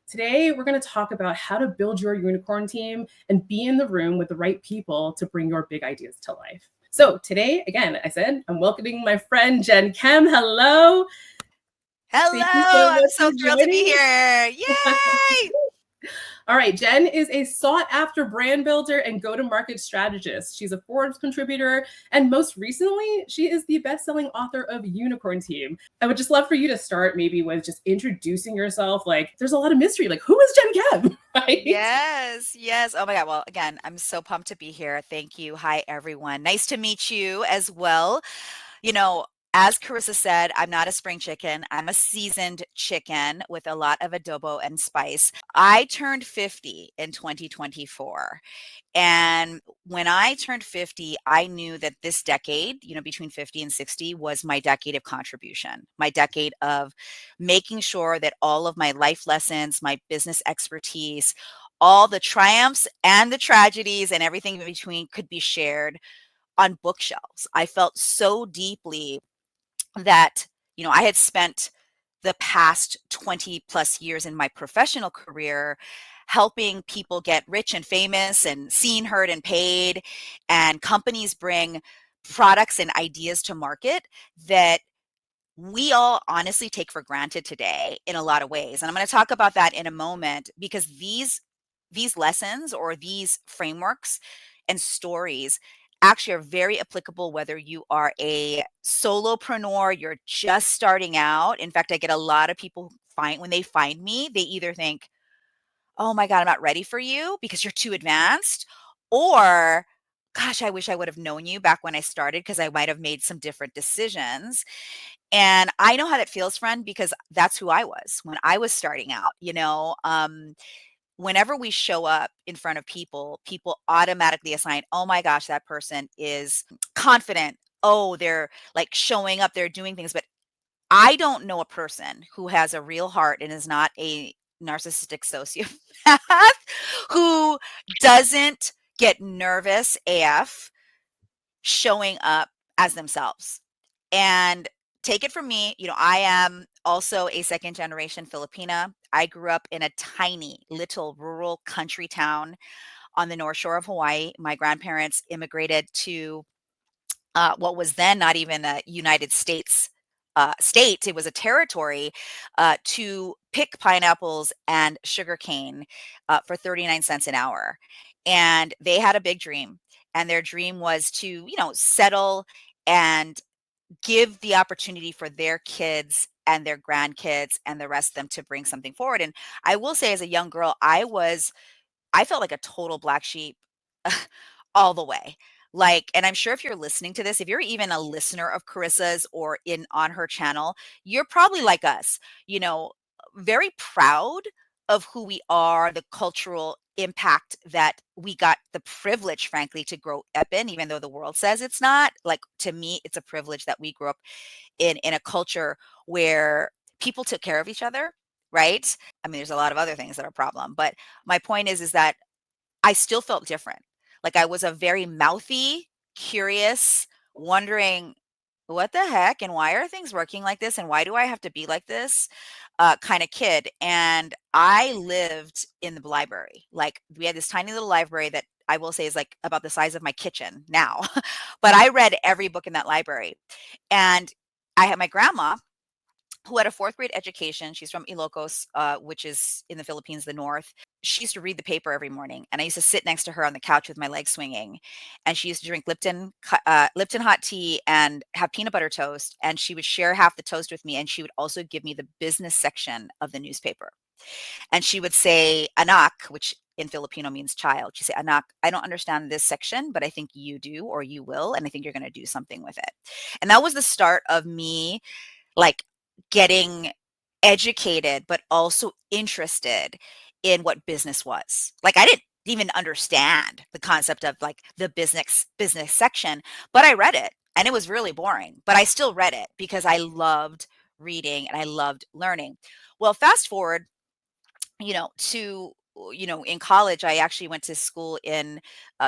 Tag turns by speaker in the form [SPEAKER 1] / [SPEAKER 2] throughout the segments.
[SPEAKER 1] Today, we're going to talk about how to build your unicorn team and be in the room with the right people to bring your big ideas to life. So today, again, I said, I'm welcoming my friend Jen Kem. Hello. Thank you so
[SPEAKER 2] Hello, I'm
[SPEAKER 1] much
[SPEAKER 2] so
[SPEAKER 1] for
[SPEAKER 2] thrilled to be
[SPEAKER 1] joining.
[SPEAKER 2] here. Yay!
[SPEAKER 1] All right, Jen is a sought after brand builder and go to market strategist. She's a Forbes contributor, and most recently, she is the best selling author of Unicorn Team. I would just love for you to start maybe with just introducing yourself. Like, there's a lot of mystery. Like, who is Jen Kem? Right?
[SPEAKER 2] Yes. Oh my God. Well, again, I'm so pumped to be here. Thank you. Hi, everyone. Nice to meet you as well. You know, as Carissa said, I'm not a spring chicken. I'm a seasoned chicken with a lot of adobo and spice. I turned 50 in 2024. And when I turned 50, I knew that this decade, between 50 and 60 was my decade of contribution, my decade of making sure that all of my life lessons, my business expertise, all the triumphs and the tragedies and everything in between could be shared on bookshelves. I felt so deeply that, I had spent the past 20 plus years in my professional career helping people get rich and famous and seen, heard, and paid, and companies bring products and ideas to market that we all honestly take for granted today in a lot of ways. And I'm going to talk about that in a moment because these lessons or these frameworks and stories actually are very applicable whether you are a solopreneur, you're just starting out. In fact, I get a lot of people when they find me, they either think, "Oh my God, I'm not ready for you because you're too advanced," or "Gosh, I wish I would have known you back when I started because I might have made some different decisions." And I know how that feels, friend, because that's who I was when I was starting out. Whenever we show up in front of people, people automatically assign, "Oh my gosh, that person is confident. Oh, they're like showing up, they're doing things." But I don't know a person who has a real heart and is not a narcissistic sociopath who doesn't get nervous AF showing up as themselves. And take it from me, I am also a second generation Filipina. I grew up in a tiny little rural country town on the North Shore of Hawaii. My grandparents immigrated to what was then not even a United States state, it was a territory to pick pineapples and sugarcane for 39 cents an hour. And they had a big dream. And their dream was to, settle and give the opportunity for their kids and their grandkids and the rest of them to bring something forward. And I will say, as a young girl, I felt like a total black sheep all the way. Like, and I'm sure if you're listening to this, if you're even a listener of Carissa's or in on her channel, you're probably like us, you know, very proud of who we are, the cultural impact that we got the privilege, frankly, to grow up in, even though the world says it's not. Like, to me, it's a privilege that we grew up in a culture where people took care of each other, right? I mean, there's a lot of other things that are a problem, but my point is that I still felt different. Like, I was a very mouthy, curious, wondering what the heck and why are things working like this and why do I have to be like this kind of kid. And I lived in the library. Like, we had this tiny little library that I will say is like about the size of my kitchen now. But I read every book in that library. And I had my grandma who had a fourth grade education. She's from Ilocos, which is in the Philippines, the north. She used to read the paper every morning, and I used to sit next to her on the couch with my legs swinging. And she used to drink Lipton hot tea and have peanut butter toast. And she would share half the toast with me, and she would also give me the business section of the newspaper. And she would say, "Anak," which in Filipino means child. She'd say, "Anak, I don't understand this section, but I think you do, or you will, and I think you're going to do something with it." And that was the start of me, like, getting educated, but also interested in what business was. Like, I didn't even understand the concept of like the business section, but I read it and it was really boring, but I still read it because I loved reading and I loved learning. Well, fast forward, to in college, I actually went to school in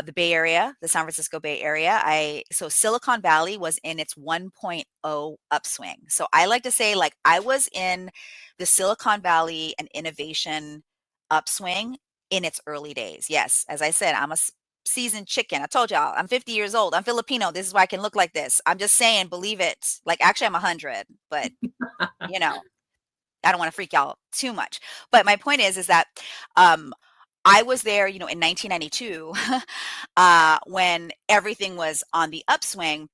[SPEAKER 2] the Bay Area, the San Francisco Bay Area. So Silicon Valley was in its 1.0 upswing. So I like to say, like, I was in the Silicon Valley and innovation upswing in its early days. Yes, as I said, I'm a seasoned chicken. I told y'all, I'm 50 years old. I'm Filipino. This is why I can look like this. I'm just saying, believe it. Like, actually, I'm 100, but you know, I don't want to freak y'all too much. But my point is that um, I was there, in 1992, when everything was on the upswing.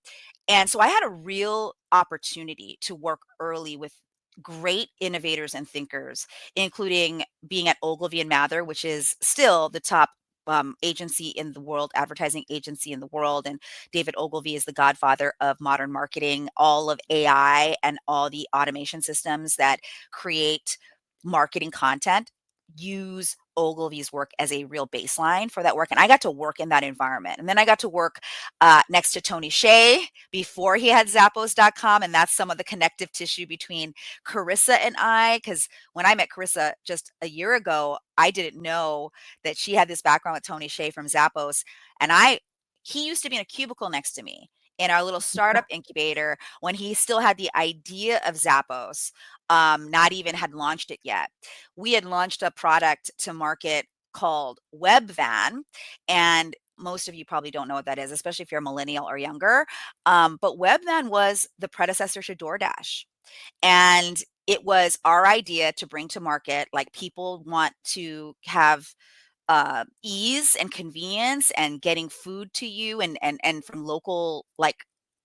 [SPEAKER 2] And so I had a real opportunity to work early with great innovators and thinkers, including being at Ogilvy and Mather, which is still the top agency in the world, advertising agency in the world. And David Ogilvy is the godfather of modern marketing, all of AI and all the automation systems that create marketing content use Ogilvy's work as a real baseline for that work. And I got to work in that environment. And then I got to work next to Tony Hsieh before he had Zappos.com. And that's some of the connective tissue between Carissa and I. Because when I met Carissa just a year ago, I didn't know that she had this background with Tony Hsieh from Zappos. And he used to be in a cubicle next to me in our little startup incubator when he still had the idea of Zappos, not even had launched it yet. We had launched a product to market called Webvan, and most of you probably don't know what that is, especially if you're a millennial or younger. But Webvan was the predecessor to DoorDash. And it was our idea to bring to market, like, people want to have ease and convenience and getting food to you and from local, like,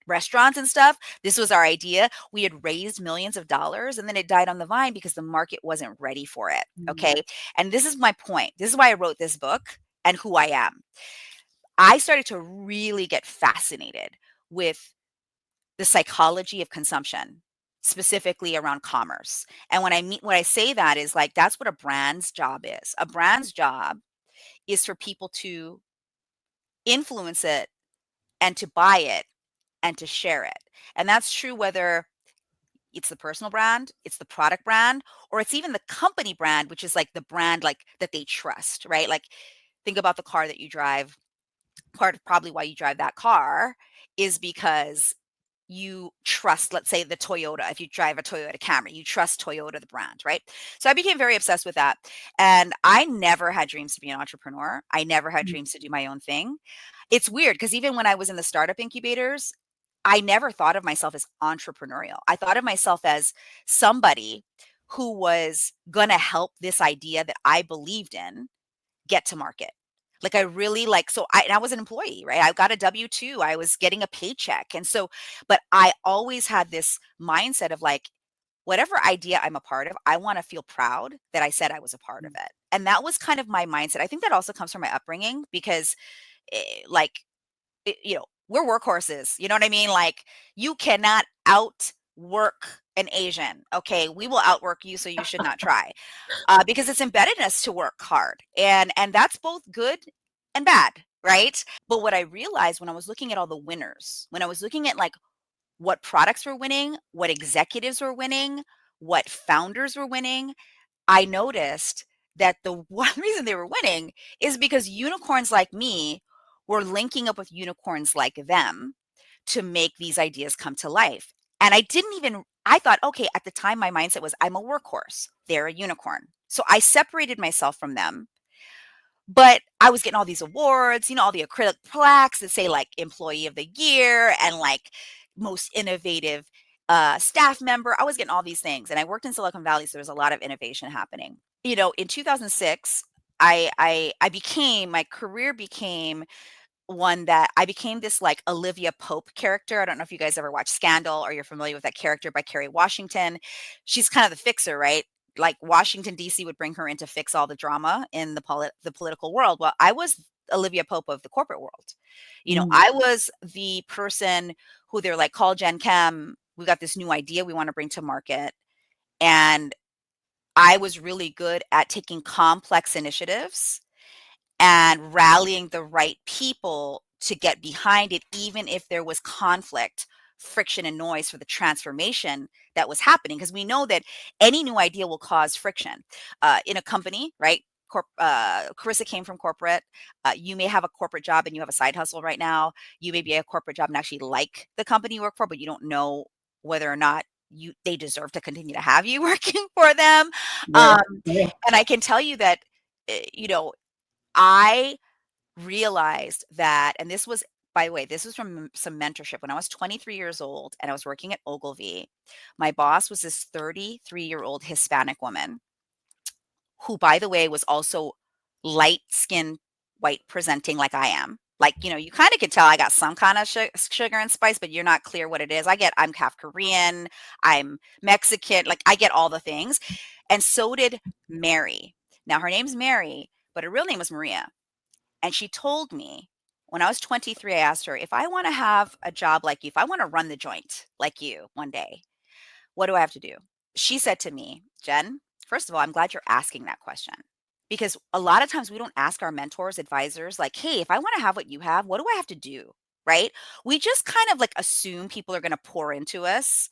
[SPEAKER 2] restaurants and stuff. This was our idea. We had raised millions of dollars and then it died on the vine because the market wasn't ready for it. Okay. And this is my point. This is why I wrote this book and who I am. I started to really get fascinated with the psychology of consumption, specifically around commerce. And when I say that is, like, that's what a brand's job is. A brand's job is for people to influence it and to buy it and to share it. And that's true whether it's the personal brand, it's the product brand, or it's even the company brand, which is like the brand, like, that they trust, right? Like, think about the car that you drive. Part of probably why you drive that car is because you trust, let's say, the Toyota. If you drive a Toyota Camry, you trust Toyota, the brand, right? So I became very obsessed with that. And I never had dreams to be an entrepreneur. I never had dreams to do my own thing. It's weird because even when I was in the startup incubators, I never thought of myself as entrepreneurial. I thought of myself as somebody who was going to help this idea that I believed in get to market. Like, I really, like, so I was an employee, right? I got a W-2. I was getting a paycheck. And so, but I always had this mindset of, like, whatever idea I'm a part of, I want to feel proud that I said I was a part of it. And that was kind of my mindset. I think that also comes from my upbringing because, like, we're workhorses. You know what I mean? Like, you cannot outwork an Asian. Okay. We will outwork you. So you should not try, because it's embedded in us to work hard. And that's both good and bad. Right. But what I realized when I was looking at all the winners, when I was looking at, like, what products were winning, what executives were winning, what founders were winning, I noticed that the one reason they were winning is because unicorns like me were linking up with unicorns like them to make these ideas come to life. And I thought, okay, at the time, my mindset was, I'm a workhorse, they're a unicorn. So I separated myself from them. But I was getting all these awards, all the acrylic plaques that say, like, employee of the year and, like, most innovative staff member. I was getting all these things. And I worked in Silicon Valley, so there was a lot of innovation happening. In 2006, my career became one that I became this, like, Olivia Pope character. I don't know if you guys ever watched Scandal or you're familiar with that character by Kerry Washington. She's kind of the fixer, right? Like, Washington D.C. would bring her in to fix all the drama in the political world. Well, I was Olivia Pope of the corporate world. I was the person who they're like, call Gen Chem. We got this new idea we want to bring to market. And I was really good at taking complex initiatives and rallying the right people to get behind it, even if there was conflict, friction, and noise for the transformation that was happening. Because we know that any new idea will cause friction in a company, right? Carissa came from corporate. You may have a corporate job and you have a side hustle right now. You may be a corporate job and actually like the company you work for, but you don't know whether or not they deserve to continue to have you working for them.
[SPEAKER 1] Yeah.
[SPEAKER 2] Um,
[SPEAKER 1] Yeah.
[SPEAKER 2] and I can tell you that, I realized that, and this was, by the way, this was from some mentorship when I was 23 years old and I was working at Ogilvy. My boss was this 33-year-old Hispanic woman who, by the way, was also light skinned, white presenting like I am. Like, you kind of could tell I got some kind of sugar and spice, but you're not clear what it is. I'm half Korean, I'm Mexican, like I get all the things. And so did Mary. Now, her name's Mary, but her real name was Maria. And she told me when I was 23, I asked her, if I want to have a job like you, if I want to run the joint like you one day, what do I have to do? She said to me, Jen, first of all, I'm glad you're asking that question because a lot of times we don't ask our mentors, advisors, like, hey, if I want to have what you have, what do I have to do? Right? We just kind of like assume people are going to pour into us.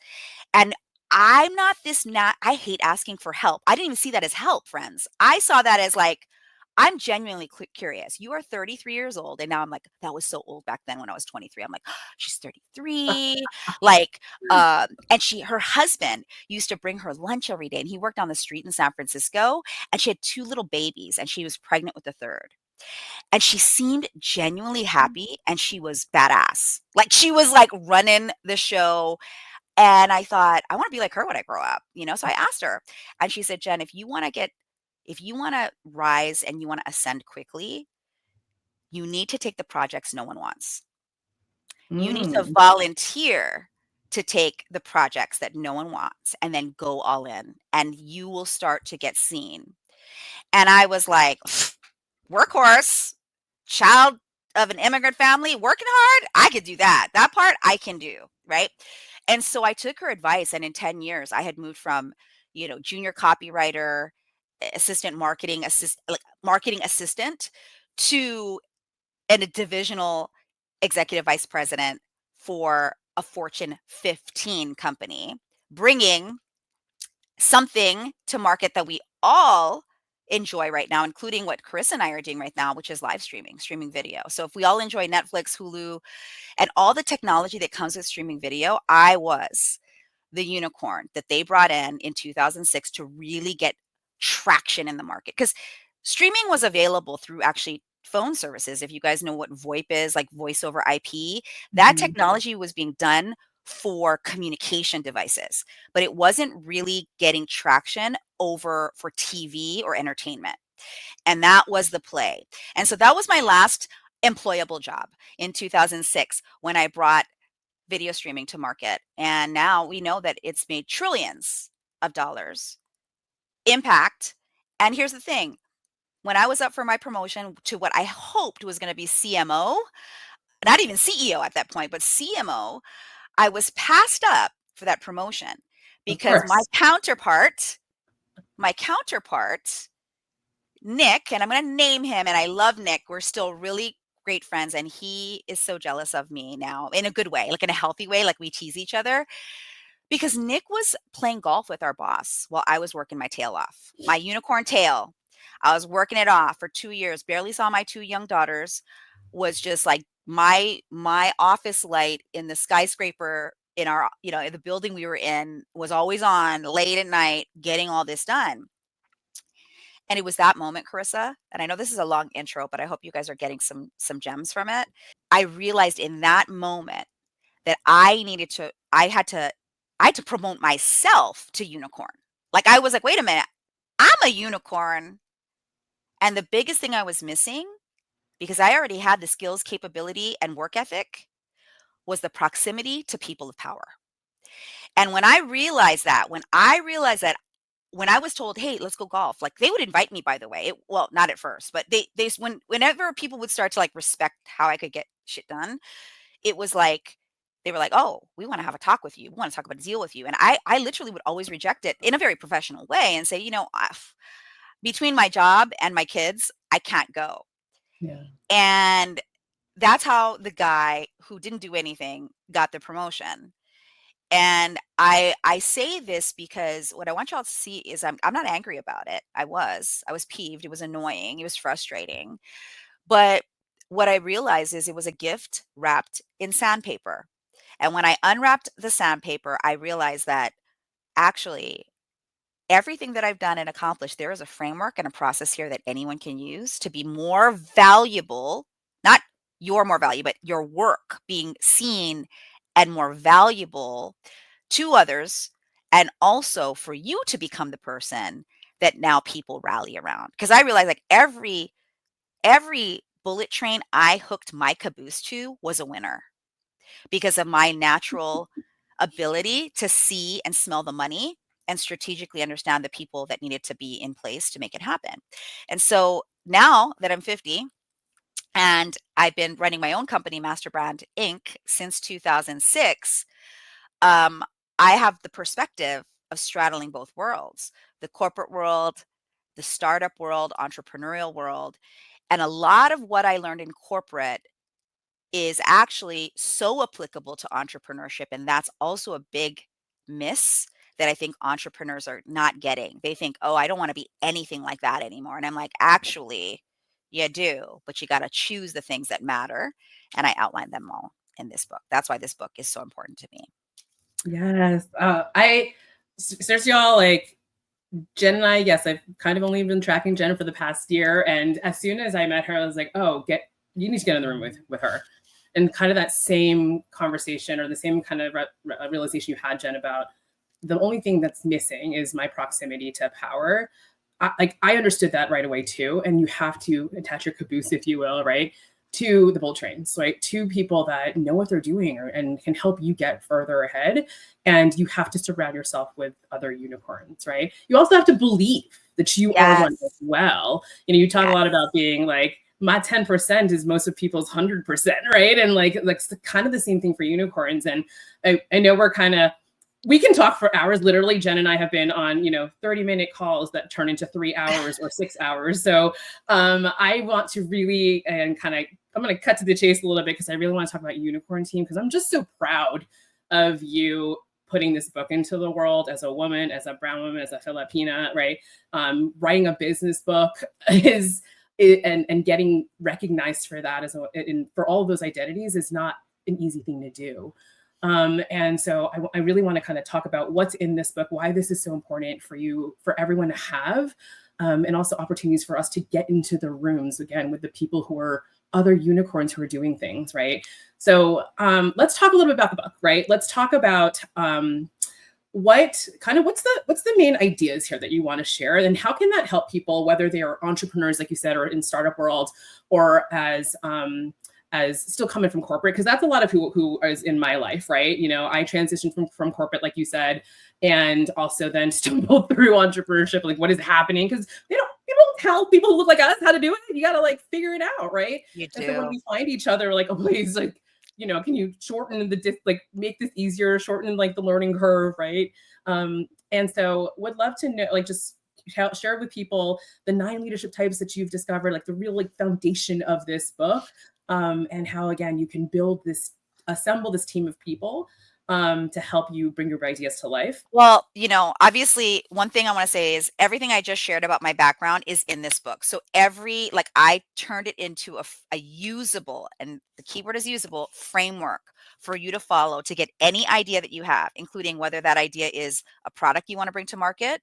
[SPEAKER 2] And I'm not this not I hate asking for help. I didn't even see that as help, friends. I saw that as like, I'm genuinely curious. You are 33 years old. And now I'm like, that was so old back then when I was 23. I'm like, she's 33. Like, and her husband used to bring her lunch every day. And he worked on the street in San Francisco. And she had 2 little babies and she was pregnant with the third. And she seemed genuinely happy and she was badass. Like she was like running the show. And I thought, I want to be like her when I grow up, So I asked her, and she said, Jen, if you want to rise and you want to ascend quickly, you need to take the projects no one wants. You need to
[SPEAKER 1] Mm.
[SPEAKER 2] volunteer to take the projects that no one wants and then go all in, and you will start to get seen. And I was like, workhorse, child of an immigrant family, working hard, I could do that. That part I can do, right? And so I took her advice, and in 10 years, I had moved from, junior copywriter, assistant marketing assistant to a divisional executive vice president for a Fortune 15 company, bringing something to market that we all enjoy right now, including what Chris and I are doing right now, which is live streaming video. So if we all enjoy Netflix, Hulu, and all the technology that comes with streaming video, I was the unicorn that they brought in 2006 to really get traction in the market. Because streaming was available through actually phone services. If you guys know what VoIP is, like voice over IP, that
[SPEAKER 1] Mhm.
[SPEAKER 2] technology was being done for communication devices, but it wasn't really getting traction over for TV or entertainment. And that was the play. And so that was my last employable job in 2006 when I brought video streaming to market. And now we know that it's made trillions of dollars impact. And here's the thing, when I was up for my promotion to what I hoped was going to be CMO, not even CEO at that point, but CMO, I was passed up for that promotion
[SPEAKER 1] Of
[SPEAKER 2] because
[SPEAKER 1] course.
[SPEAKER 2] my counterpart, Nick, and I'm going to name him, and I love Nick. We're still really great friends, and he is so jealous of me now in a good way, like in a healthy way, like we tease each other. Because Nick was playing golf with our boss while I was working my tail off, my unicorn tail. I was working it off for 2 years, barely saw my 2 young daughters, was just like my office light in the skyscraper in our, in the building we were in was always on late at night getting all this done. And it was that moment, Carissa, and I know this is a long intro, but I hope you guys are getting some gems from it. I realized in that moment that I had to promote myself to unicorn. Like I was like, wait a minute, I'm a unicorn. And the biggest thing I was missing, because I already had the skills, capability, and work ethic, was the proximity to people of power. And when I was told, "Hey, let's go golf," like they would invite me. By the way, well, not at first, but whenever people would start to like respect how I could get shit done, it was like they were like, "Oh, we want to have a talk with you. We want to talk about a deal with you." And I literally would always reject it in a very professional way and say, between my job and my kids, I can't go.
[SPEAKER 1] Yeah.
[SPEAKER 2] And that's how the guy who didn't do anything got the promotion. And I say this because what I want y'all to see is I'm not angry about it. I was peeved. It was annoying. It was frustrating. But what I realized is it was a gift wrapped in sandpaper. And when I unwrapped the sandpaper, I realized that actually everything that I've done and accomplished, there is a framework and a process here that anyone can use to be more valuable, not your more value, but your work being seen and more valuable to others, and also for you to become the person that now people rally around. Because I realized like every bullet train I hooked my caboose to was a winner because of my natural ability to see and smell the money and strategically understand the people that needed to be in place to make it happen. And so now that I'm 50 and I've been running my own company, Master Brand Inc., since 2006, um, I have the perspective of straddling both worlds, the corporate world, the startup world, entrepreneurial world. And a lot of what I learned in corporate is actually so applicable to entrepreneurship. And that's also a big miss that I think entrepreneurs are not getting. They think, oh, I don't want to be anything like that anymore. And I'm like, actually, you do, but you got to choose the things that matter. And I outline them all in this book. That's why this book is so important to me.
[SPEAKER 1] Yes. Seriously, y'all, like Jen and I, yes, I've kind of only been tracking Jen for the past year. And as soon as I met her, I was like, oh, you need to get in the room with her. And kind of that same conversation or the same kind of realization you had, Jen, about the only thing that's missing is my proximity to power. I understood that right away too. And you have to attach your caboose, if you will, right, to the bull trains, right, to people that know what they're doing and can help you get further ahead. And you have to surround yourself with other unicorns, right? You also have to believe that you are one as
[SPEAKER 2] Yes.
[SPEAKER 1] well. You know, you talk a
[SPEAKER 2] Yes.
[SPEAKER 1] lot about being like, my 10% is most of people's 100%, right? And like kind of the same thing for unicorns. And I know we can talk for hours. Literally, Jen and I have been on, 30-minute calls that turn into 3 hours or 6 hours. So I want to really I'm going to cut to the chase a little bit because I really want to talk about Unicorn Team because I'm just so proud of you putting this book into the world as a woman, as a brown woman, as a Filipina, right? Writing a business book and getting recognized for that for all of those identities is not an easy thing to do. And so I really want to kind of talk about what's in this book, why this is so important for everyone to have, and also opportunities for us to get into the rooms again with the people who are other unicorns who are doing things, right? So let's talk a little bit about the book, right? Let's talk about what's the main ideas here that you want to share, and how can that help people, whether they are entrepreneurs, like you said, or in startup world, or as still coming from corporate, because that's a lot of who is in my life, right? I transitioned from corporate, like you said, and also then stumbled through entrepreneurship, like what is happening, because people don't tell people who look like us how to do it. You got to like figure it out, right?
[SPEAKER 2] You
[SPEAKER 1] And so when
[SPEAKER 2] do.
[SPEAKER 1] we find each other, like always, like, can you shorten like make this easier, shorten like the learning curve, right? And so would love to know, like, just share with people the 9 leadership types that you've discovered, like the real like foundation of this book, and how again you can assemble this team of people to help you bring your ideas to life.
[SPEAKER 2] Well, obviously, one thing I want to say is everything I just shared about my background is in this book. So I turned it into a usable, and the keyword is usable, framework for you to follow to get any idea that you have, including whether that idea is a product you want to bring to market,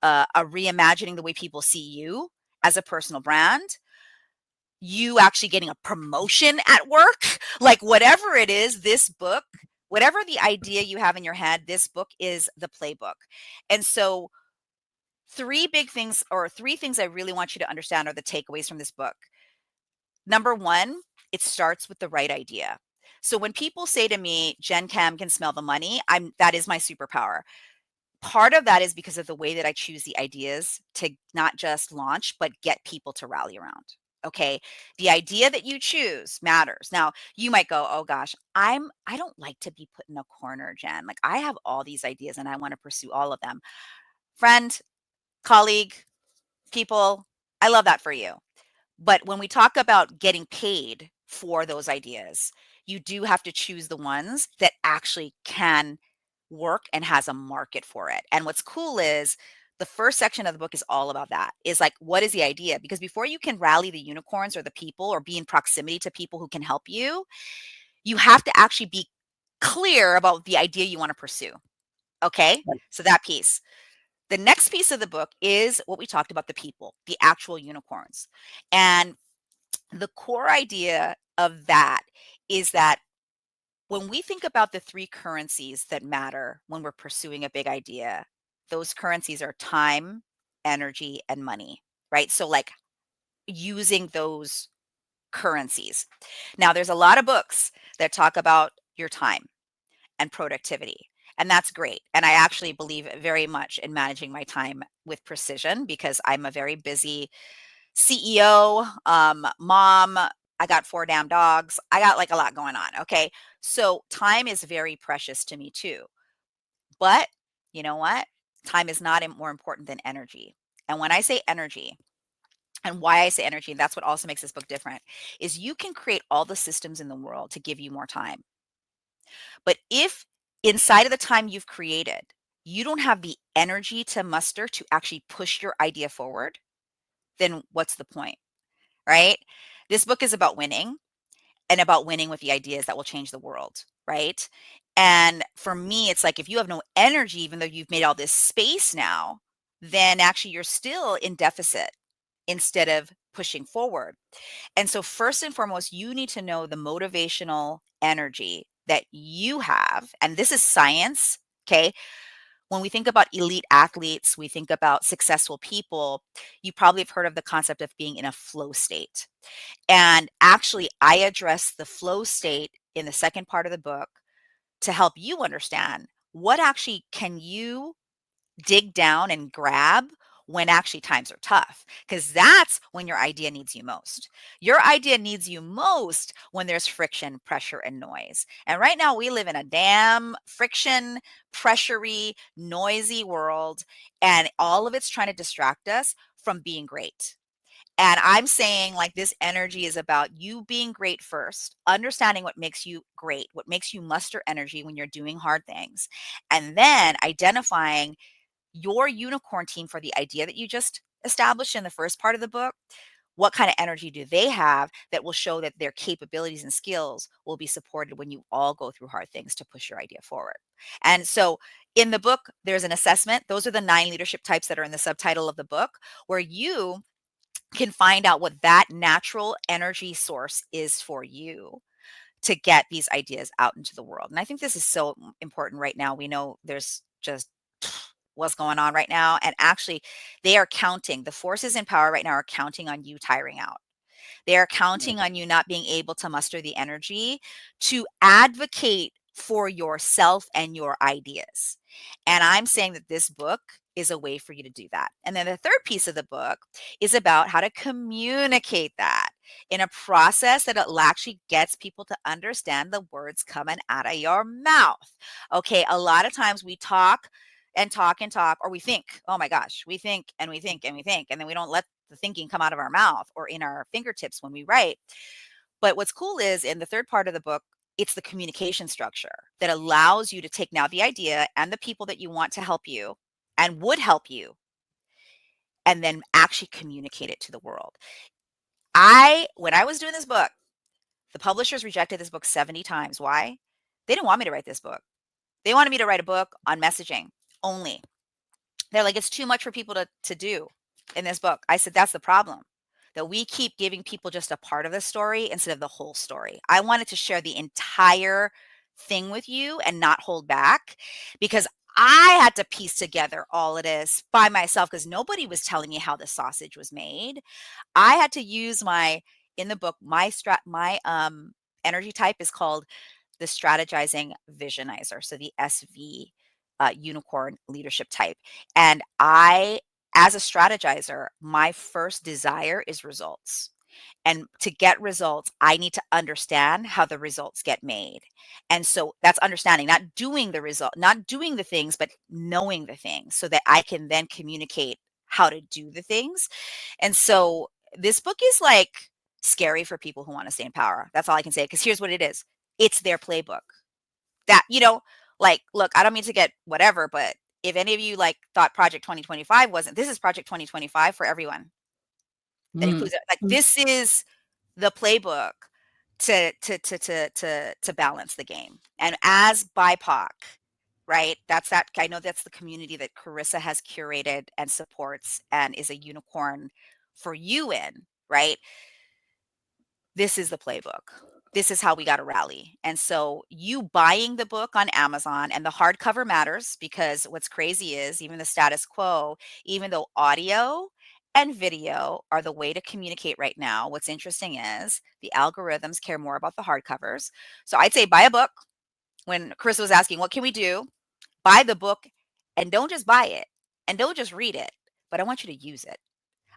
[SPEAKER 2] a reimagining the way people see you as a personal brand, you actually getting a promotion at work, like whatever it is, this book, whatever the idea you have in your head, this book is the playbook. And so, three things I really want you to understand are the takeaways from this book. Number one, it starts with the right idea. So when people say to me, Jen Cam can smell the money, that is my superpower. Part of that is because of the way that I choose the ideas to not just launch, but get people to rally around. Okay. The idea that you choose matters. Now, you might go, oh gosh, I don't like to be put in a corner, Jen. Like I have all these ideas and I want to pursue all of them. Friend, colleague, people, I love that for you. But when we talk about getting paid for those ideas, you do have to choose the ones that actually can work and has a market for it. And what's cool is the first section of the book is all about that. Is like, what is the idea? Because before you can rally the unicorns or the people or be in proximity to people who can help you, you have to actually be clear about the idea you want to pursue. Okay?
[SPEAKER 1] Right.
[SPEAKER 2] So that piece. The next piece of the book is what we talked about, the people, the actual unicorns. And the core idea of that is that when we think about the three currencies that matter when we're pursuing a big idea, those currencies are time, energy, and money, right? So, like using those currencies. Now, there's a lot of books that talk about your time and productivity. And that's great. And I actually believe very much in managing my time with precision because I'm a very busy CEO, mom. I got 4 damn dogs. I got like a lot going on. Okay. So time is very precious to me too. But you know what? Time is not more important than energy. And when I say energy, and why I say energy, and that's what also makes this book different, is you can create all the systems in the world to give you more time. But if inside of the time you've created, you don't have the energy to muster to actually push your idea forward, then what's the point, right? This book is about winning and about winning with the ideas that will change the world, right? And for me, it's like if you have no energy, even though you've made all this space now, then actually you're still in deficit instead of pushing forward. And so, first and foremost, you need to know the motivational energy that you have. And this is science. Okay. When we think about elite athletes, we think about successful people. You probably have heard of the concept of being in a flow state. And actually, I address the flow state in the second part of the book to help you understand what actually can you dig down and grab when actually times are tough, because that's when your idea needs you most. Your idea needs you most when there's friction, pressure, and noise. And right now we live in a damn friction, pressury, noisy world, and all of it's trying to distract us from being great. And I'm saying, like, this energy is about you being great first, understanding what makes you great, what makes you muster energy when you're doing hard things, and then identifying your unicorn team for the idea that you just established in the first part of the book. What kind of energy do they have that will show that their capabilities and skills will be supported when you all go through hard things to push your idea forward? And so in the book, there's an assessment. Those are the 9 leadership types that are in the subtitle of the book, where you can find out what that natural energy source is for you to get these ideas out into the world. And I think this is so important right now. We know there's just what's going on right now. And actually, they are counting, the forces in power right now are counting on you tiring out. They are counting on you not being able to muster the energy to advocate for yourself and your ideas. And I'm saying that this book is a way for you to do that. And then the third piece of the book is about how to communicate that in a process that it actually gets people to understand the words coming out of your mouth. Okay, a lot of times we talk and talk and talk, or we think, oh my gosh, we think and we think and we think, and then we don't let the thinking come out of our mouth or in our fingertips when we write. But what's cool is in the third part of the book, it's the communication structure that allows you to take now the idea and the people that you want to help you and would help you, and then actually communicate it to the world. When I was doing this book, the publishers rejected this book 70 times. Why? They didn't want me to write this book. They wanted me to write a book on messaging only. They're like, it's too much for people to do in this book. I said, that's the problem, that we keep giving people just a part of the story instead of the whole story. I wanted to share the entire thing with you and not hold back, because I had to piece together all of this by myself because nobody was telling me how the sausage was made. I had to use in the book, my energy type is called the strategizing visionizer. So the SV, unicorn leadership type. And as a strategizer, my first desire is results. And to get results, I need to understand how the results get made. And so that's understanding, not doing the result, not doing the things, but knowing the things so that I can then communicate how to do the things. And so this book is like scary for people who want to stay in power. That's all I can say. Because here's what it is, it's their playbook. That, Like, look, I don't mean to get whatever, but if any of you like thought Project 2025 wasn't, this is Project 2025 for everyone. That
[SPEAKER 1] Mm.
[SPEAKER 2] includes like this is the playbook to balance the game. And as BIPOC, right? That I know that's the community that Carissa has curated and supports and is a unicorn for you in, right? This is the playbook. This is how we got to rally. And so you buying the book on Amazon, and the hardcover matters, because what's crazy is even the status quo, even though audio and video are the way to communicate right now, what's interesting is the algorithms care more about the hardcovers. So I'd say buy a book. When Chris was asking, what can we do? Buy the book, and don't just buy it and don't just read it, but I want you to use it.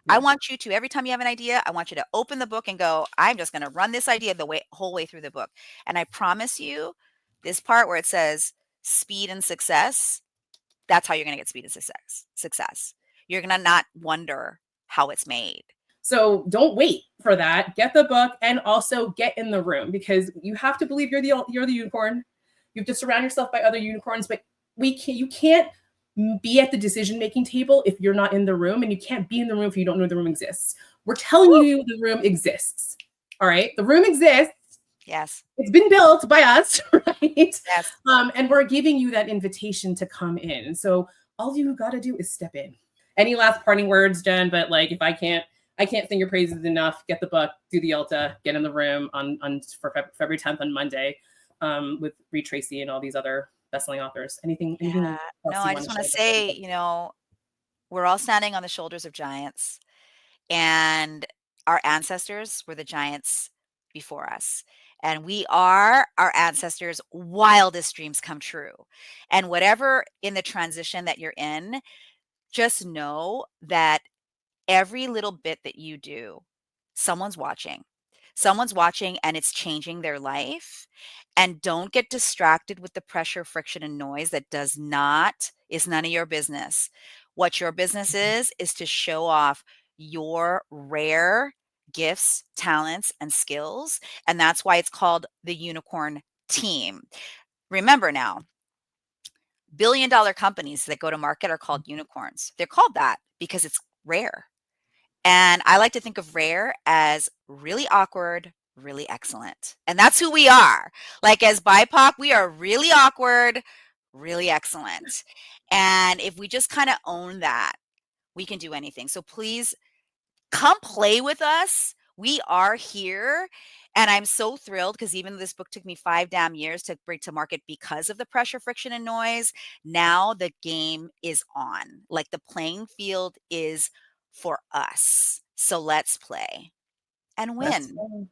[SPEAKER 2] I
[SPEAKER 1] Yeah.
[SPEAKER 2] want you to, every time you have an idea, I want you to open the book and go, I'm just going to run this idea the whole way through the book. And I promise you, this part where it says speed and success, that's how you're going to get speed and success. You're going to not wonder how it's made.
[SPEAKER 1] So don't wait for that. Get the book and also get in the room, because you have to believe you're the unicorn. You have to surround yourself by other unicorns, but you can't be at the decision making table if you're not in the room, and you can't be in the room if you don't know the room exists. We're telling
[SPEAKER 2] Woo!
[SPEAKER 1] you the room exists. All right, the room exists.
[SPEAKER 2] Yes.
[SPEAKER 1] It's been built by us, right?
[SPEAKER 2] Yes.
[SPEAKER 1] And we're giving you that invitation to come in. So all you got to do is step in. Any last parting words, Jen? But like, if I can't sing your praises enough. Get the book, do the Ulta, get in the room on for February 10th on Monday, with Reed Tracy and all these other bestselling authors. Anything
[SPEAKER 2] Yeah. No,
[SPEAKER 1] else you
[SPEAKER 2] I
[SPEAKER 1] want
[SPEAKER 2] just
[SPEAKER 1] to
[SPEAKER 2] want to
[SPEAKER 1] share before we
[SPEAKER 2] say,
[SPEAKER 1] go?
[SPEAKER 2] we're all standing on the shoulders of giants. And our ancestors were the giants before us. And we are our ancestors' wildest dreams come true. And whatever in the transition that you're in, just know that every little bit that you do, someone's watching. Someone's watching, and it's changing their life. And don't get distracted with the pressure, friction, and noise that is none of your business. What your business is to show off your rare gifts, talents, and skills. And that's why it's called the unicorn team. Remember now, billion-dollar companies that go to market are called unicorns. They're called that because it's rare. And I like to think of rare as really awkward, really excellent. And that's who we are. Like as BIPOC, we are really awkward, really excellent. And if we just kind of own that, we can do anything. So please come play with us. We are here. And I'm so thrilled because even though this book took me 5 damn years to bring to market because of the pressure, friction, and noise, now the game is on. Like the playing field is for us. So let's play and
[SPEAKER 1] Let's
[SPEAKER 2] win.
[SPEAKER 1] go.